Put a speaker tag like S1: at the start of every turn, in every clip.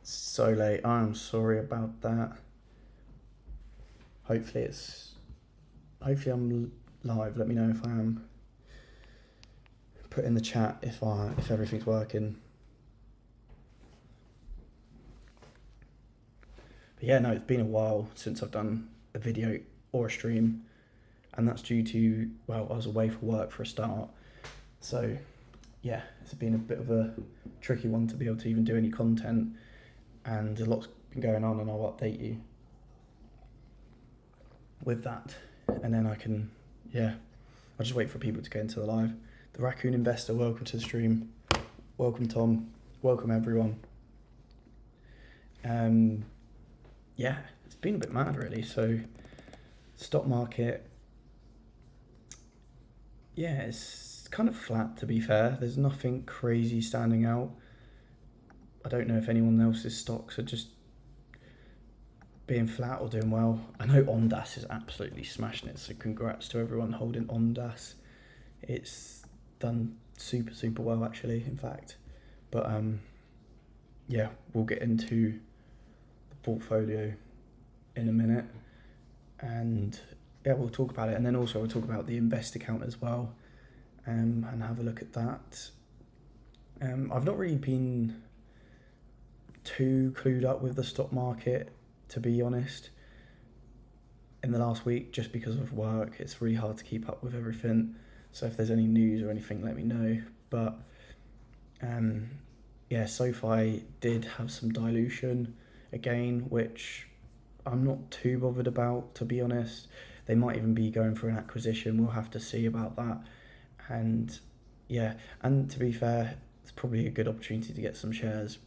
S1: So late. I'm sorry about that. Hopefully it's. Hopefully I'm live. Let me know if I am. Put in the chat if everything's working. But yeah, no, it's been a while since I've done a video or a stream, and that's due to I was away for work for a start. So yeah, it's been a bit of a tricky one to be able to even do any content, and a lot's been going on, and I'll update you with that, and then I'll just wait for people to get into the live. The Raccoon Investor, welcome to the stream. Welcome Tom, welcome everyone. Yeah, it's been a bit mad really. So stock market, yeah, it's kind of flat to be fair. There's nothing crazy standing out. I don't know if anyone else's stocks are just being flat or doing well. I know Ondas is absolutely smashing it, so congrats to everyone holding Ondas. It's done super well actually, in fact. But yeah, we'll get into the portfolio in a minute, and yeah, we'll talk about it, and then also we'll talk about the invest account as well, and have a look at that. I've not really been too clued up with the stock market, to be honest, in the last week, just because of work. It's really hard to keep up with everything, so if there's any news or anything, let me know. But yeah, SoFi did have some dilution again, which I'm not too bothered about, to be honest. They might even be going for an acquisition. We'll have to see about that. And yeah, and to be fair, it's probably a good opportunity to get some shares,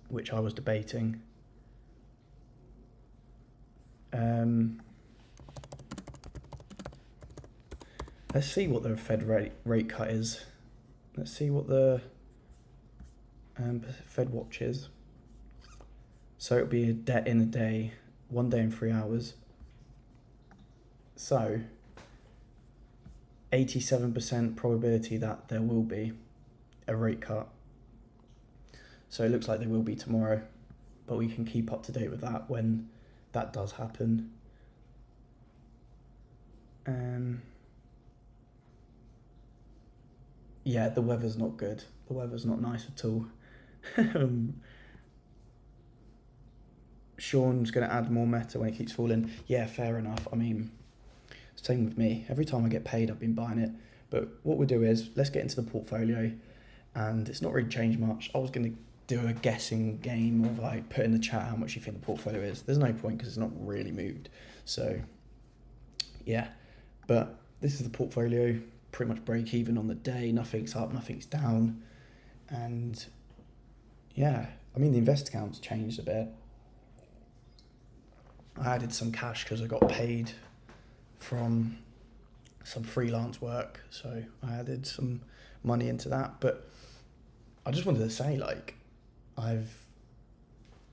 S1: which I was debating. Let's see what the Fed rate cut is. Let's see what the Fed watch is. So it'll be in a day, 1 day and 3 hours. So 87% probability that there will be a rate cut. So it looks like there will be tomorrow, but we can keep up to date with that when that does happen. Yeah, the weather's not good. The weather's not nice at all. Sean's going to add more meta when it keeps falling. Yeah, fair enough. I mean, same with me. Every time I get paid, I've been buying it. But what we'll do is, let's get into the portfolio. And it's not really changed much. I was going to do a guessing game of like put in the chat how much you think the portfolio is. There's no point because it's not really moved. So yeah, but this is the portfolio. Pretty much break even on the day. Nothing's up, nothing's down. And yeah, I mean, the invest account's changed a bit. I added some cash because I got paid from some freelance work, so I added some money into that. But I just wanted to say, like, I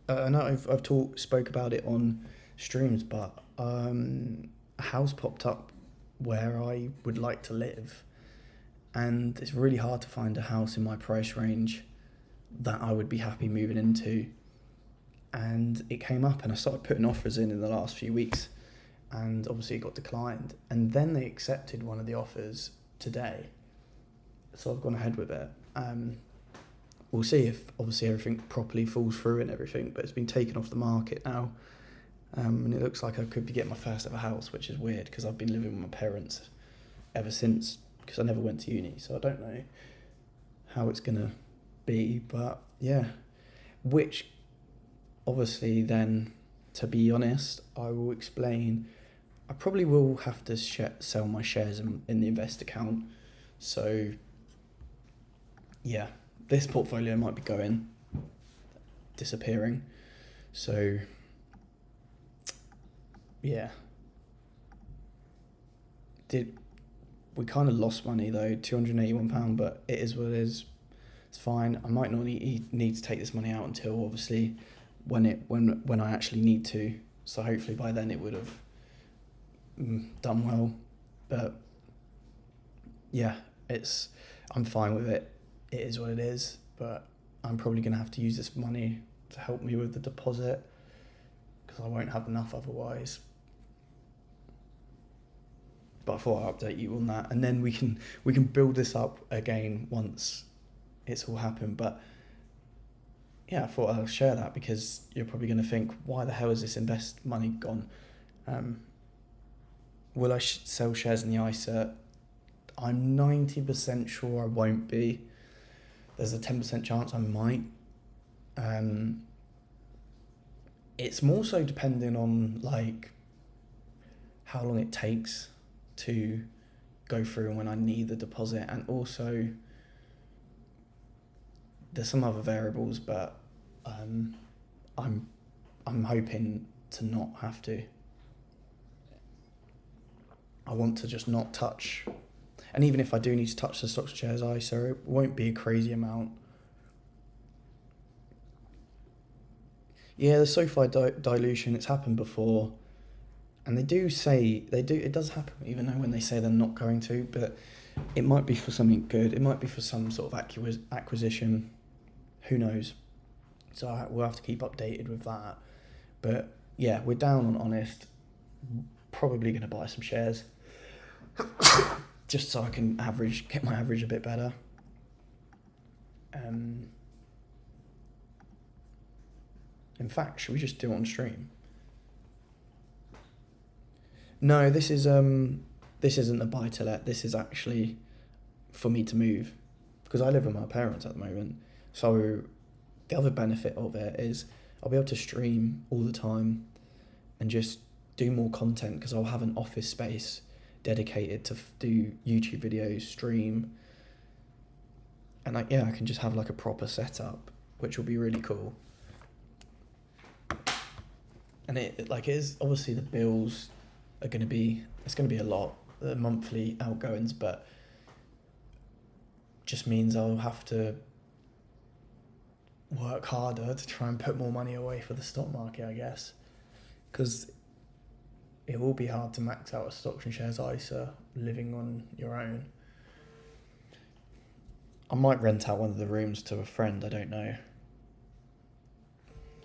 S1: know I've spoke about it on streams, but a house popped up where I would like to live, and it's really hard to find a house in my price range that I would be happy moving into. And it came up, and I started putting offers in the last few weeks, and obviously it got declined, and then they accepted one of the offers today, so I've gone ahead with it. We'll see if obviously everything properly falls through and everything, but it's been taken off the market now, and it looks like I could be getting my first ever house, which is weird because I've been living with my parents ever since, because I never went to uni, so I don't know how it's gonna be. But yeah, which obviously then, to be honest, I will explain. I probably will have to sell my shares in the invest account. So yeah, this portfolio might be disappearing. So yeah, we kind of lost money though, £281, but it is what it is. It's fine. I might not need to take this money out until obviously when I actually need to. So hopefully by then it would have done well. But yeah, I'm fine with it. It is what it is. But I'm probably gonna have to use this money to help me with the deposit, because I won't have enough otherwise. But I thought I'd update you on that, and then we can build this up again once it's all happened. But yeah, I thought I'll share that, because you're probably going to think, why the hell is this invest money gone? Will I sell shares in the ISA? I'm 90% sure I won't be. There's a 10% chance I might. It's more so depending on like how long it takes to go through and when I need the deposit, and also there's some other variables, but I'm hoping to not have to. I want to just not touch, and even if I do need to touch the stocks and shares ISA, it won't be a crazy amount. Yeah, the SoFi dilution, it's happened before, and it does happen, even though when they say they're not going to, but it might be for something good. It might be for some sort of acquisition. Who knows? So we'll have to keep updated with that. But yeah, we're down on Honest. Probably going to buy some shares, just so I can get my average a bit better. In fact, should we just do it on stream? No, this isn't a buy to let. This is actually for me to move, because I live with my parents at the moment. So the other benefit of it is I'll be able to stream all the time and just do more content, because I'll have an office space dedicated to do YouTube videos, stream, and I can just have like a proper setup, which will be really cool. And it is obviously, the bills are going to be a lot, the monthly outgoings, but just means I'll have to work harder to try and put more money away for the stock market, I guess, because it will be hard to max out a stocks and shares ISA living on your own. I might rent out one of the rooms to a friend, I don't know.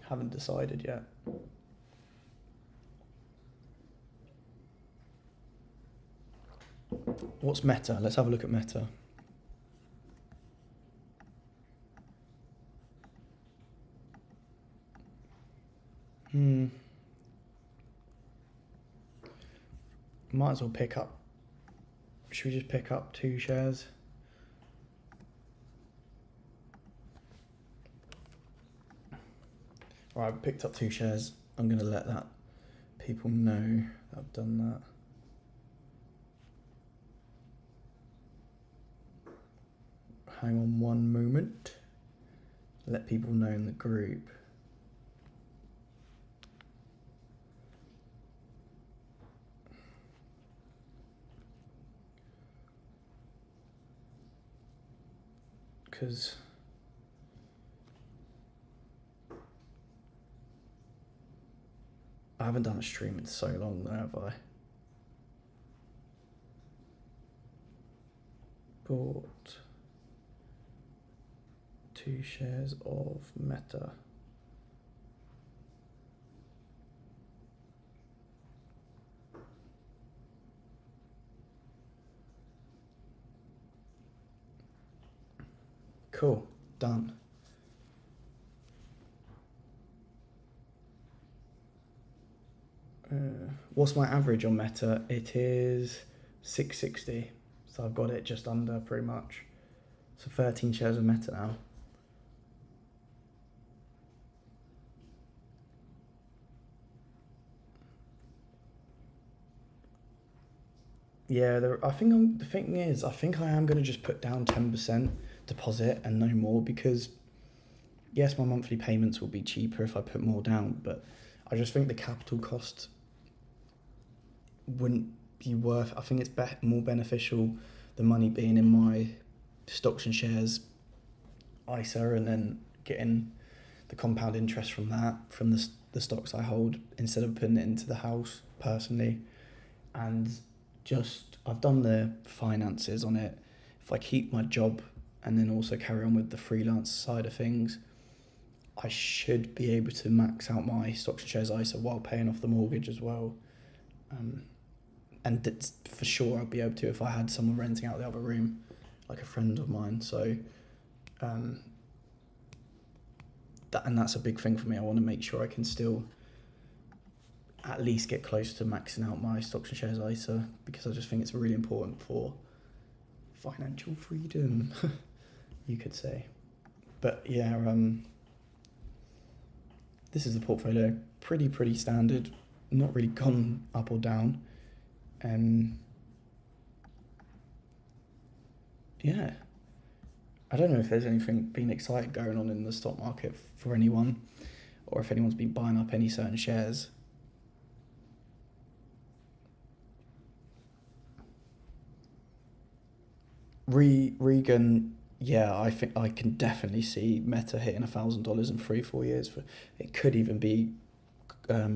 S1: Haven't decided yet. What's Meta? Let's have a look at Meta. Might as well pick up. Should we just pick up 2 shares? Right, I've picked up 2 shares. I'm going to let people know that I've done that. Hang on one moment. Let people know in the group. Because I haven't done a stream in so long, though, have I? Bought 2 shares of Meta. Cool, done. What's my average on Meta? It is 660. So I've got it just under, pretty much. So 13 shares of Meta now. Yeah, the thing is, I think I am going to just put down 10% deposit and no more, because yes, my monthly payments will be cheaper if I put more down, but I just think the capital cost wouldn't be worth. I think it's more beneficial the money being in my stocks and shares ISA, and then getting the compound interest from that, from the stocks I hold, instead of putting it into the house personally. And just, I've done the finances on it. If I keep my job and then also carry on with the freelance side of things, I should be able to max out my stocks and shares ISA while paying off the mortgage as well. And it's for sure I'd be able to if I had someone renting out the other room, like a friend of mine. So that's a big thing for me. I want to make sure I can still at least get close to maxing out my stocks and shares ISA, because I just think it's really important for financial freedom, you could say. But yeah, this is the portfolio. Pretty standard. Not really gone up or down. Yeah. I don't know if there's anything been exciting going on in the stock market for anyone, or if anyone's been buying up any certain shares. Regan, yeah, I think I can definitely see Meta hitting $1,000 in 3-4 years. It could even be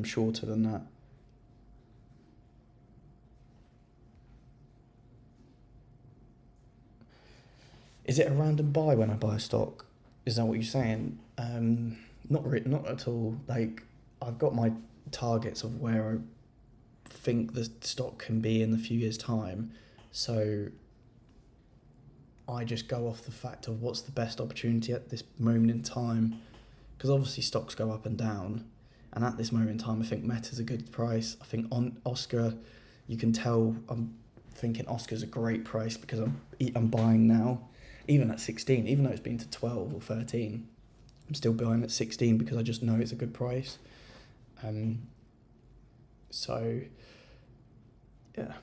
S1: shorter than that. Is it a random buy when I buy a stock? Is that what you're saying? Not at all. Like, I've got my targets of where I think the stock can be in a few years' time, so I just go off the fact of what's the best opportunity at this moment in time, because obviously stocks go up and down, and at this moment in time I think Meta's a good price. I think on Oscar, you can tell I'm thinking Oscar's a great price because I'm buying now, even at 16, even though it's been to 12 or 13, I'm still buying at 16 because I just know it's a good price. So yeah.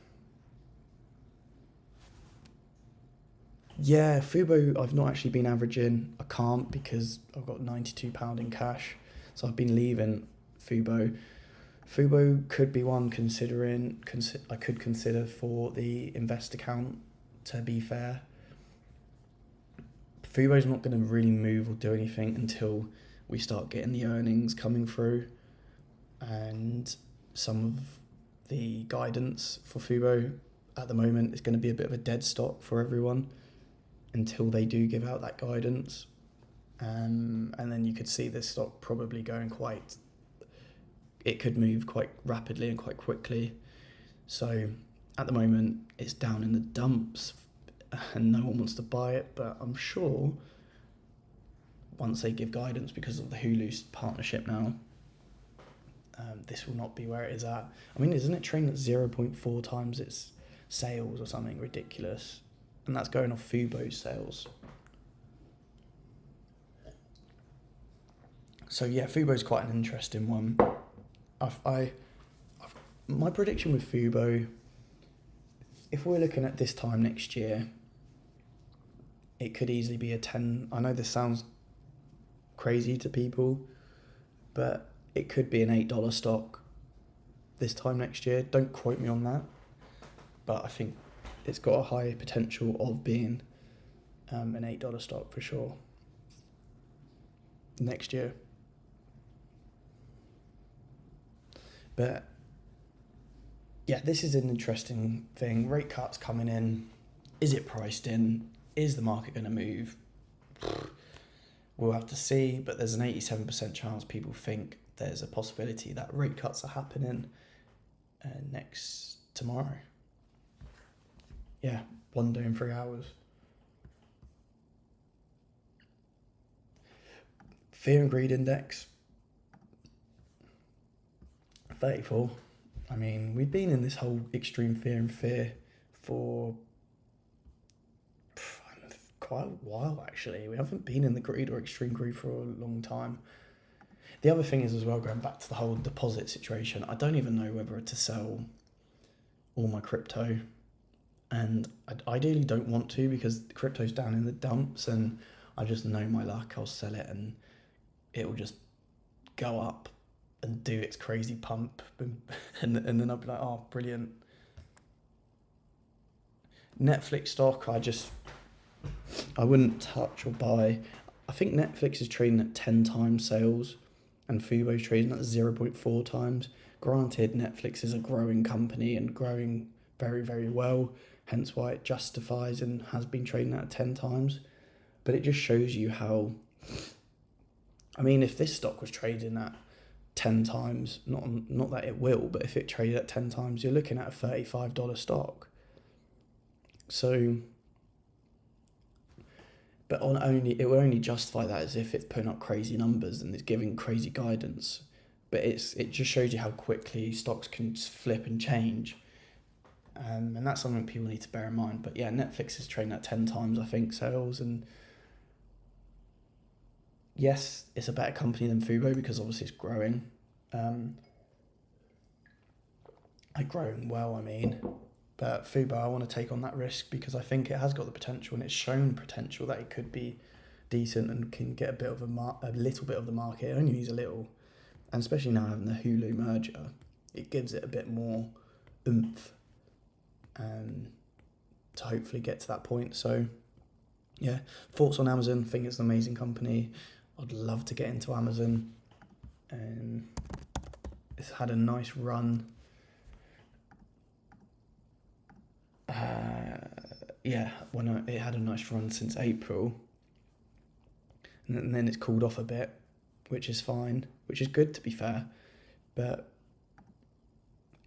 S1: Yeah, Fubo, I've not actually been averaging. I can't because I've got £92 in cash. So I've been leaving Fubo. Fubo could be one I could consider for the invest account, to be fair. Fubo's not going to really move or do anything until we start getting the earnings coming through. And some of the guidance for Fubo at the moment is going to be a bit of a dead stock for everyone until they do give out that guidance. And then you could see this stock probably going it could move quite rapidly and quite quickly. So at the moment it's down in the dumps and no one wants to buy it, but I'm sure once they give guidance, because of the Hulu partnership now, this will not be where it is at. I mean, isn't it trading at 0.4 times its sales or something ridiculous? And that's going off Fubo's sales. So yeah, Fubo's quite an interesting one. My prediction with Fubo, if we're looking at this time next year, it could easily be a 10. I know this sounds crazy to people, but it could be an $8 stock this time next year. Don't quote me on that, but I think it's got a high potential of being an $8 stock for sure next year. But yeah, this is an interesting thing. Rate cuts coming in. Is it priced in? Is the market going to move? We'll have to see, but there's an 87% chance people think there's a possibility that rate cuts are happening tomorrow. Yeah, 1 day in 3 hours. Fear and greed index, 34. I mean, we've been in this whole extreme fear for quite a while, actually. We haven't been in the greed or extreme greed for a long time. The other thing is as well, going back to the whole deposit situation, I don't even know whether to sell all my crypto. And I ideally don't want to, because crypto's down in the dumps and I just know my luck. I'll sell it and it will just go up and do its crazy pump. And then I'll be like, oh, brilliant. Netflix stock, I wouldn't touch or buy. I think Netflix is trading at 10 times sales and Fubo's trading at 0.4 times. Granted, Netflix is a growing company and growing very, very well, hence why it justifies and has been trading at 10 times. But it just shows you how I mean, if this stock was trading at 10 times, not that it will, but if it traded at 10 times, you're looking at a $35 stock. So, but it will only justify that as if it's putting up crazy numbers and it's giving crazy guidance. But it just shows you how quickly stocks can flip and change. And that's something people need to bear in mind. But yeah, Netflix is trading at 10 times, I think, sales. And yes, it's a better company than Fubo because obviously it's growing. Growing well, I mean. But Fubo, I want to take on that risk because I think it has got the potential and it's shown potential that it could be decent and can get a little bit of the market. It only needs a little. And especially now having the Hulu merger, it gives it a bit more oomph to hopefully get to that point. So, yeah, thoughts on Amazon. I think it's an amazing company. I'd love to get into Amazon. It's had a nice run. It had a nice run since April. And then it's cooled off a bit, which is fine, which is good to be fair. But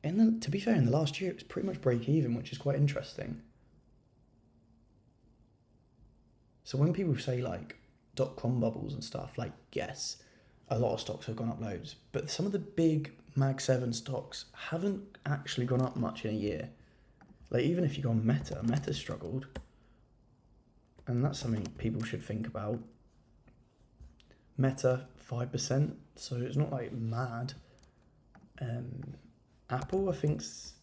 S1: to be fair, in the last year, it was pretty much break even, which is quite interesting. So when people say like .com bubbles and stuff, like yes, a lot of stocks have gone up loads, but some of the big Mag 7 stocks haven't actually gone up much in a year. Like even if you go on Meta struggled. And that's something people should think about. Meta, 5%, so it's not like mad. Apple, I think's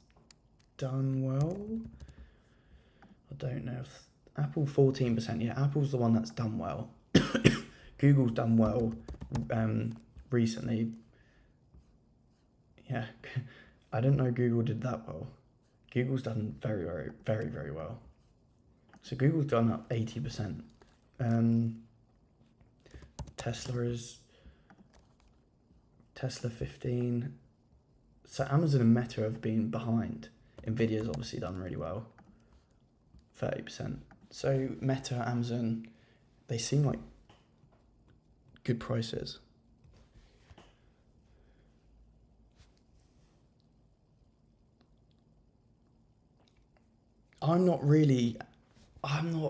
S1: done well. I don't know if Apple 14%. Yeah, Apple's the one that's done well. Google's done well recently. Yeah, I didn't know Google did that well. Google's done very, very, very, very well. So Google's done up 80%. Tesla 15. So Amazon and Meta have been behind. Nvidia's obviously done really well. 30%. So Meta, Amazon, they seem like good prices. I'm not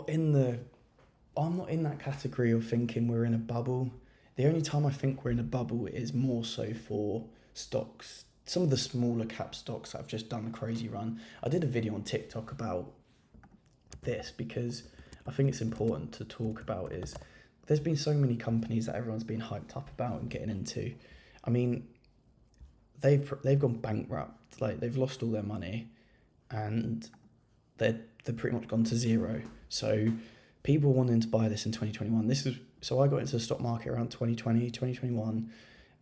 S1: in that category of thinking we're in a bubble. The only time I think we're in a bubble is more so for stocks. Some of the smaller cap stocks that have just done a crazy run. I did a video on TikTok about this because I think it's important to talk about is there's been so many companies that everyone's been hyped up about and getting into. I mean, they've gone bankrupt. Like they've lost all their money and they're pretty much gone to zero. So people wanting to buy this in 2021. So I got into the stock market around 2020, 2021,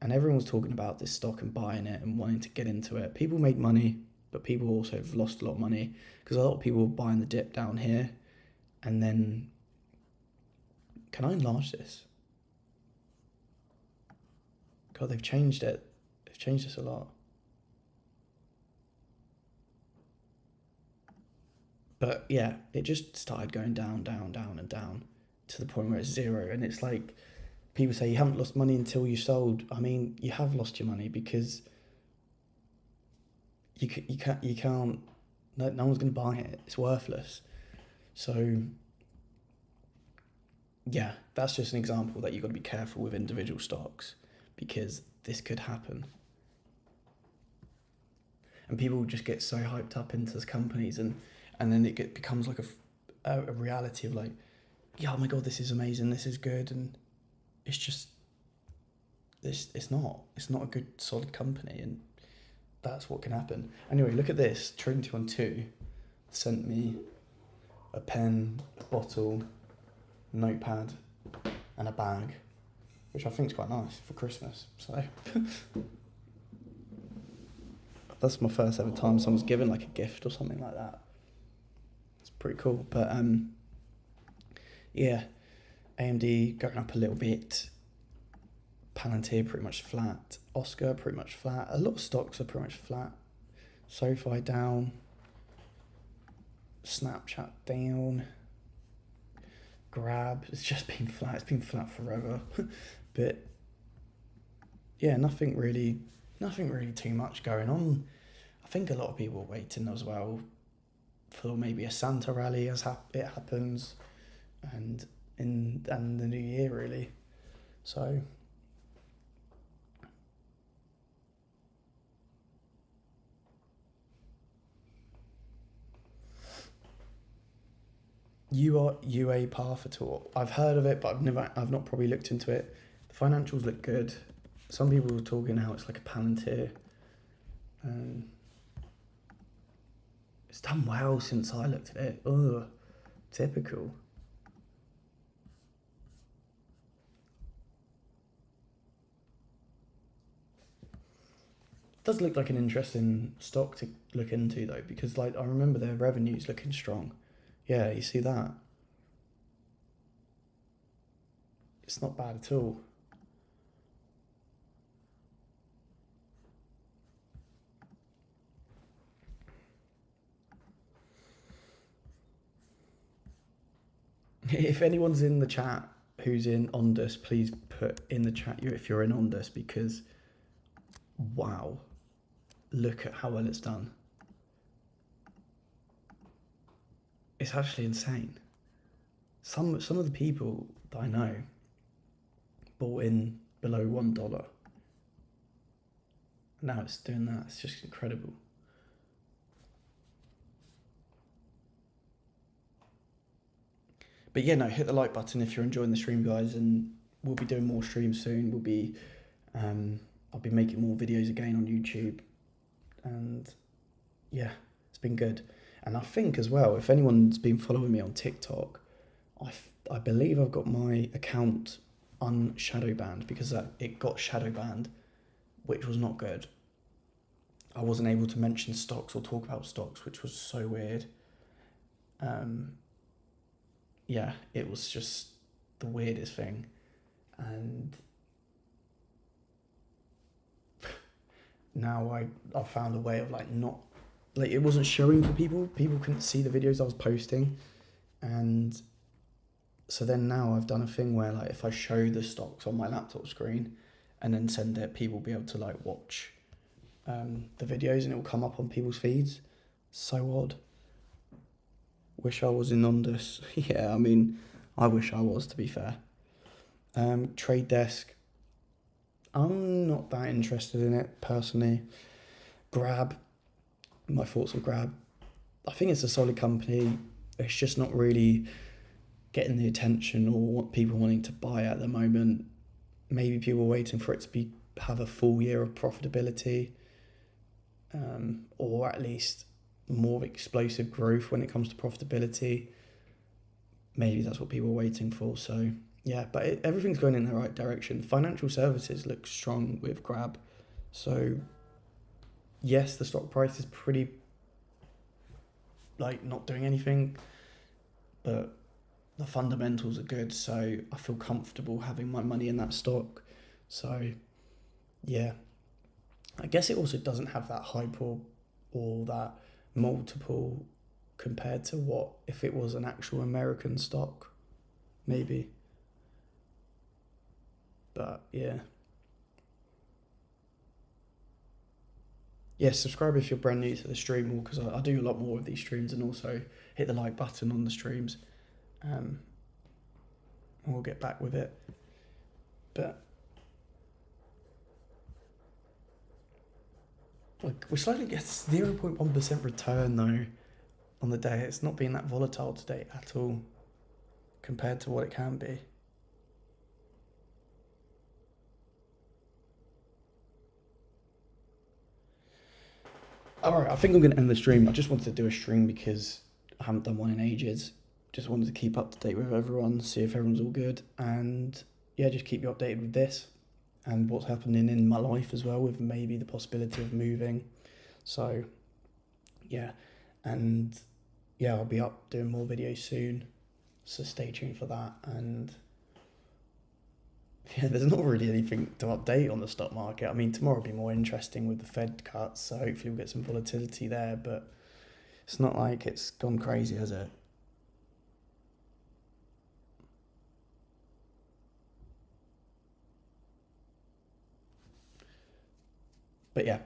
S1: and everyone's talking about this stock and buying it and wanting to get into it. People made money, but people also have lost a lot of money because a lot of people were buying the dip down here. And then, can I enlarge this? God, they've changed it. They've changed this a lot. But yeah, it just started going down, down, down, and down to the point where it's zero. And it's like people say you haven't lost money until you sold. I mean, you have lost your money because you can't. No one's going to buy it. It's worthless. So yeah, that's just an example that you've got to be careful with individual stocks because this could happen. And people just get so hyped up into those companies and then it becomes like a reality of like, yeah, oh my God, this is amazing, this is good. And it's just, it's not a good solid company and that's what can happen. Anyway, look at this, Trading212 sent me a pen, a bottle, notepad and a bag, which I think is quite nice for Christmas. So that's my first ever time someone's given like a gift or something like that. It's pretty cool. But yeah, AMD going up a little bit. Palantir pretty much flat. Oscar pretty much flat. A lot of stocks are pretty much flat. SoFi down. Snapchat down. Grab, it's just been flat. It's been flat forever. But yeah, nothing really too much going on. I think a lot of people are waiting as well for maybe a Santa rally as it happens, and and the new year really. So you are UA Path at all? I've heard of it, but I've not probably looked into it. The financials look good. Some people were talking how it's like a Palantir. Um, it's done well since I looked at it. Ugh, typical. Does look like an interesting stock to look into though, because like I remember their revenues looking strong. Yeah, you see that? It's not bad at all. If anyone's in the chat who's in Ondus, please put in the chat if you're in Ondus, because wow, look at how well it's done. It's actually insane. Some of the people that I know bought in below $1. Now it's doing that. It's just incredible. But yeah, no, hit the like button if you're enjoying the stream, guys, and we'll be doing more streams soon. I'll be making more videos again on YouTube, and yeah, it's been good. And I think as well, if anyone's been following me on TikTok, I believe I've got my account unshadow banned because it got shadow banned, which was not good. I wasn't able to mention stocks or talk about stocks, which was so weird. Yeah, it was just the weirdest thing. And now I found a way of like not, like it wasn't showing for people. People couldn't see the videos I was posting. And so then now I've done a thing where like if I show the stocks on my laptop screen and then send it, people will be able to like watch the videos and it will come up on people's feeds. So odd. Wish I was in Ondus. Yeah, I mean, I wish I was, to be fair. Trade Desk. I'm not that interested in it personally. Grab. My thoughts on Grab. I think it's a solid company. It's just not really getting the attention or what people wanting to buy at the moment. Maybe people waiting for it to have a full year of profitability, or at least more explosive growth when it comes to profitability. Maybe that's what people are waiting for. So yeah, but everything's going in the right direction. Financial services look strong with Grab. So yes, the stock price is pretty like not doing anything, but the fundamentals are good. So I feel comfortable having my money in that stock. So yeah, I guess it also doesn't have that hype or that multiple compared to what if it was an actual American stock, maybe. But yeah. Yeah, subscribe if you're brand new to the stream, because I do a lot more of these streams, and also hit the like button on the streams. And we'll get back with it. But like we slightly get 0.1% return though on the day. It's not been that volatile today at all compared to what it can be. All right, I think I'm going to end the stream. I just wanted to do a stream because I haven't done one in ages. Just wanted to keep up to date with everyone, see if everyone's all good, and yeah, just keep you updated with this and what's happening in my life as well, with maybe the possibility of moving. So yeah, and yeah, I'll be up doing more videos soon, so stay tuned for that. And yeah, there's not really anything to update on the stock market. I mean, tomorrow will be more interesting with the Fed cuts, so hopefully we'll get some volatility there, but it's not like it's gone crazy, has it? But yeah,